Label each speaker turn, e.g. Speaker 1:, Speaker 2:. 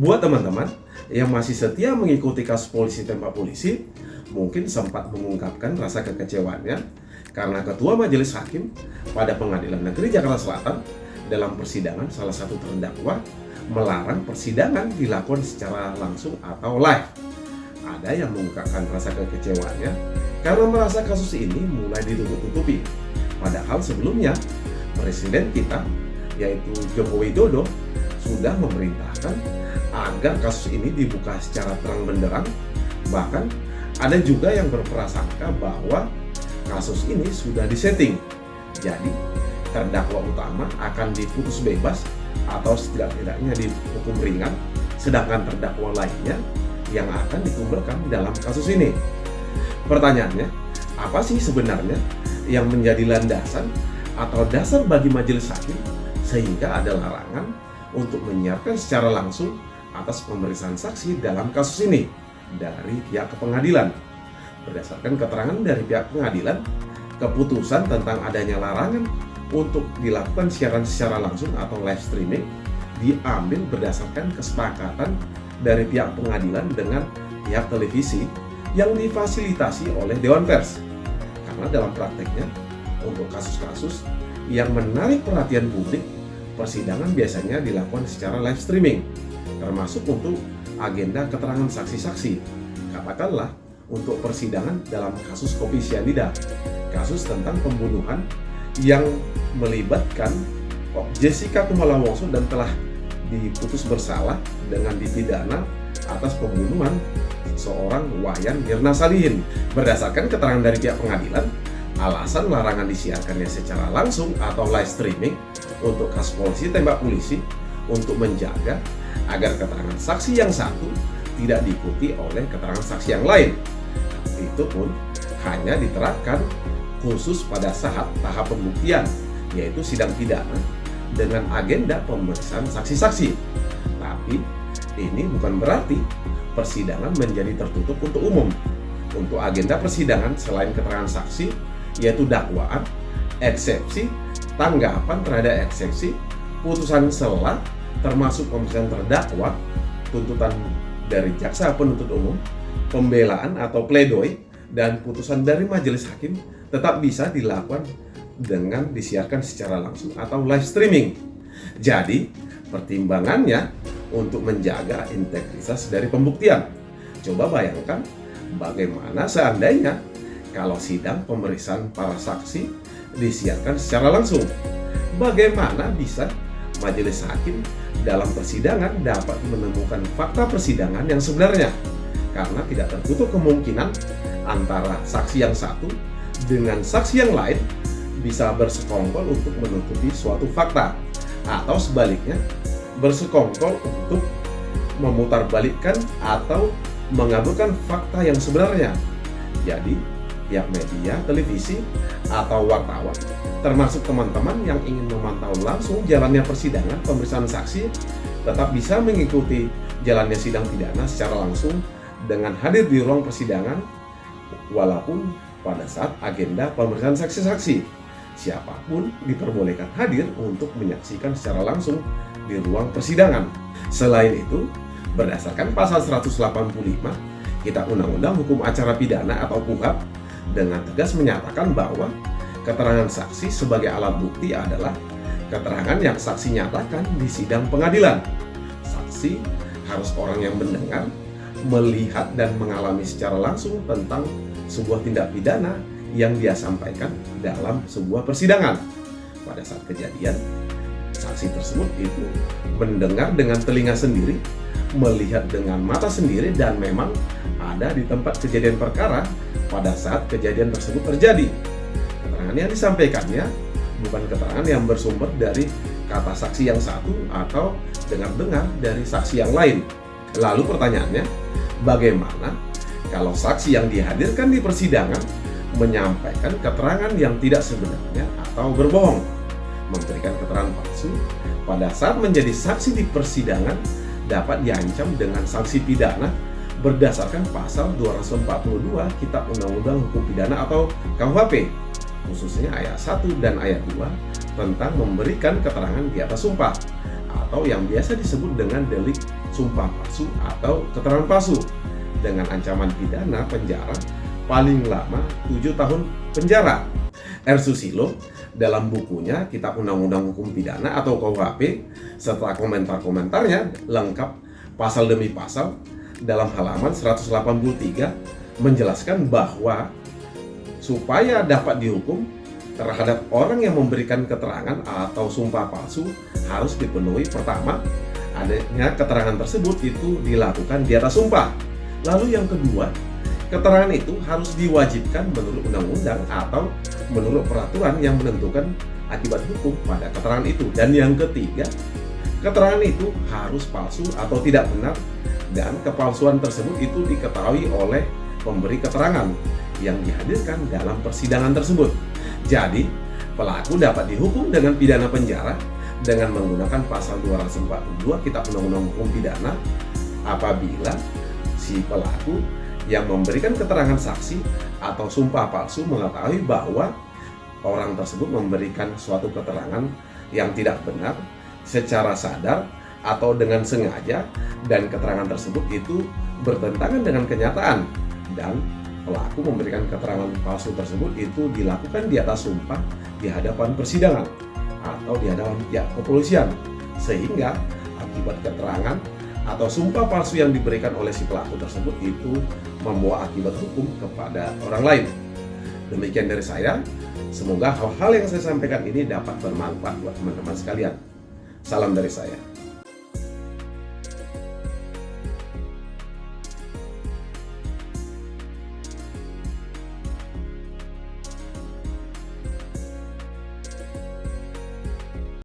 Speaker 1: Buat teman-teman yang masih setia mengikuti kasus polisi tembak polisi, mungkin sempat mengungkapkan rasa kekecewaannya karena Ketua Majelis Hakim pada Pengadilan Negeri Jakarta Selatan dalam persidangan salah satu terdakwa melarang persidangan dilakukan secara langsung atau live. Ada yang mengungkapkan rasa kekecewaannya karena merasa kasus ini mulai ditutup-tutupi. Padahal sebelumnya Presiden kita, yaitu Joko Widodo, sudah memerintahkan agar kasus ini dibuka secara terang benderang. Bahkan ada juga yang berprasangka bahwa kasus ini sudah disetting. Jadi terdakwa utama akan diputus bebas atau setidak-tidaknya dihukum ringan, sedangkan terdakwa lainnya yang akan dikumpulkan dalam kasus ini. Pertanyaannya, apa sih sebenarnya yang menjadi landasan atau dasar bagi majelis hakim sehingga ada larangan untuk menyiarkan secara langsung atas pemeriksaan saksi dalam kasus ini dari pihak pengadilan? Berdasarkan keterangan dari pihak pengadilan, keputusan tentang adanya larangan untuk dilakukan siaran secara langsung atau live streaming diambil berdasarkan kesepakatan dari pihak pengadilan dengan pihak televisi yang difasilitasi oleh Dewan Pers. Karena dalam prakteknya, untuk kasus-kasus yang menarik perhatian publik, persidangan biasanya dilakukan secara live streaming, termasuk untuk agenda keterangan saksi-saksi. Katakanlah untuk persidangan dalam kasus kopi sianida, kasus tentang pembunuhan yang melibatkan Jessica Kumala Wongso dan telah diputus bersalah dengan dipidana atas pembunuhan seorang Wayan Mirna Salihin. Berdasarkan keterangan dari pihak pengadilan, alasan larangan disiarkannya secara langsung atau live streaming untuk kasus polisi tembak polisi untuk menjaga agar keterangan saksi yang satu tidak diikuti oleh keterangan saksi yang lain. Itu pun hanya diterapkan khusus pada saat tahap pembuktian, yaitu sidang pidana dengan agenda pemeriksaan saksi-saksi. Tapi ini bukan berarti persidangan menjadi tertutup untuk umum. Untuk agenda persidangan selain keterangan saksi, yaitu dakwaan, eksepsi, tanggapan terhadap eksepsi, putusan sela, termasuk pemeriksaan terdakwa, tuntutan dari jaksa penuntut umum, pembelaan atau pledoi, dan putusan dari majelis hakim tetap bisa dilakukan dengan disiarkan secara langsung atau live streaming. Jadi, pertimbangannya untuk menjaga integritas dari pembuktian. Coba bayangkan bagaimana seandainya kalau sidang pemeriksaan para saksi disiarkan secara langsung. Bagaimana bisa majelis hakim dalam persidangan dapat menemukan fakta persidangan yang sebenarnya? Karena tidak tertutup kemungkinan antara saksi yang satu dengan saksi yang lain bisa bersekongkol untuk menutupi suatu fakta, atau sebaliknya bersekongkol untuk memutarbalikkan atau mengaburkan fakta yang sebenarnya. Jadi pihak media, televisi, atau wartawan, termasuk teman-teman yang ingin memantau langsung jalannya persidangan pemeriksaan saksi, tetap bisa mengikuti jalannya sidang pidana secara langsung dengan hadir di ruang persidangan walaupun pada saat agenda pemeriksaan saksi-saksi. Siapapun diperbolehkan hadir untuk menyaksikan secara langsung di ruang persidangan. Selain itu, berdasarkan pasal 185 Kitab Undang-Undang Hukum Acara Pidana atau KUHP dengan tegas menyatakan bahwa keterangan saksi sebagai alat bukti adalah keterangan yang saksi nyatakan di sidang pengadilan. Saksi harus orang yang mendengar, melihat, dan mengalami secara langsung tentang sebuah tindak pidana yang dia sampaikan dalam sebuah persidangan. Pada saat kejadian, saksi tersebut itu mendengar dengan telinga sendiri, melihat dengan mata sendiri, dan memang ada di tempat kejadian perkara pada saat kejadian tersebut terjadi. Keterangan yang disampaikannya bukan keterangan yang bersumber dari kata saksi yang satu atau dengar-dengar dari saksi yang lain. Lalu pertanyaannya, bagaimana kalau saksi yang dihadirkan di persidangan menyampaikan keterangan yang tidak sebenarnya atau berbohong, memberikan keterangan palsu pada saat menjadi saksi di persidangan dapat diancam dengan sanksi pidana berdasarkan pasal 242 Kitab Undang-Undang Hukum Pidana atau KUHP, khususnya ayat 1 dan ayat 2 tentang memberikan keterangan di atas sumpah atau yang biasa disebut dengan delik sumpah palsu atau keterangan palsu dengan ancaman pidana penjara paling lama 7 tahun penjara. R. Susilo dalam bukunya Kitab Undang-Undang Hukum Pidana atau KUHP serta komentar-komentarnya lengkap pasal demi pasal dalam halaman 183 menjelaskan bahwa supaya dapat dihukum terhadap orang yang memberikan keterangan atau sumpah palsu harus dipenuhi pertama, adanya keterangan tersebut itu dilakukan di atas sumpah. Lalu yang kedua, keterangan itu harus diwajibkan menurut undang-undang atau menurut peraturan yang menentukan akibat hukum pada keterangan itu. Dan yang ketiga, keterangan itu harus palsu atau tidak benar dan kepalsuan tersebut itu diketahui oleh pemberi keterangan yang dihadirkan dalam persidangan tersebut. Jadi, pelaku dapat dihukum dengan pidana penjara dengan menggunakan pasal 242 Kitab Undang-Undang Hukum Pidana apabila si pelaku yang memberikan keterangan saksi atau sumpah palsu mengetahui bahwa orang tersebut memberikan suatu keterangan yang tidak benar secara sadar atau dengan sengaja dan keterangan tersebut itu bertentangan dengan kenyataan dan pelaku memberikan keterangan palsu tersebut itu dilakukan di atas sumpah di hadapan persidangan atau di hadapan pihak kepolisian, sehingga akibat keterangan atau sumpah palsu yang diberikan oleh si pelaku tersebut itu membawa akibat hukum kepada orang lain. Demikian dari saya, semoga hal-hal yang saya sampaikan ini dapat bermanfaat buat teman-teman sekalian. Salam dari saya.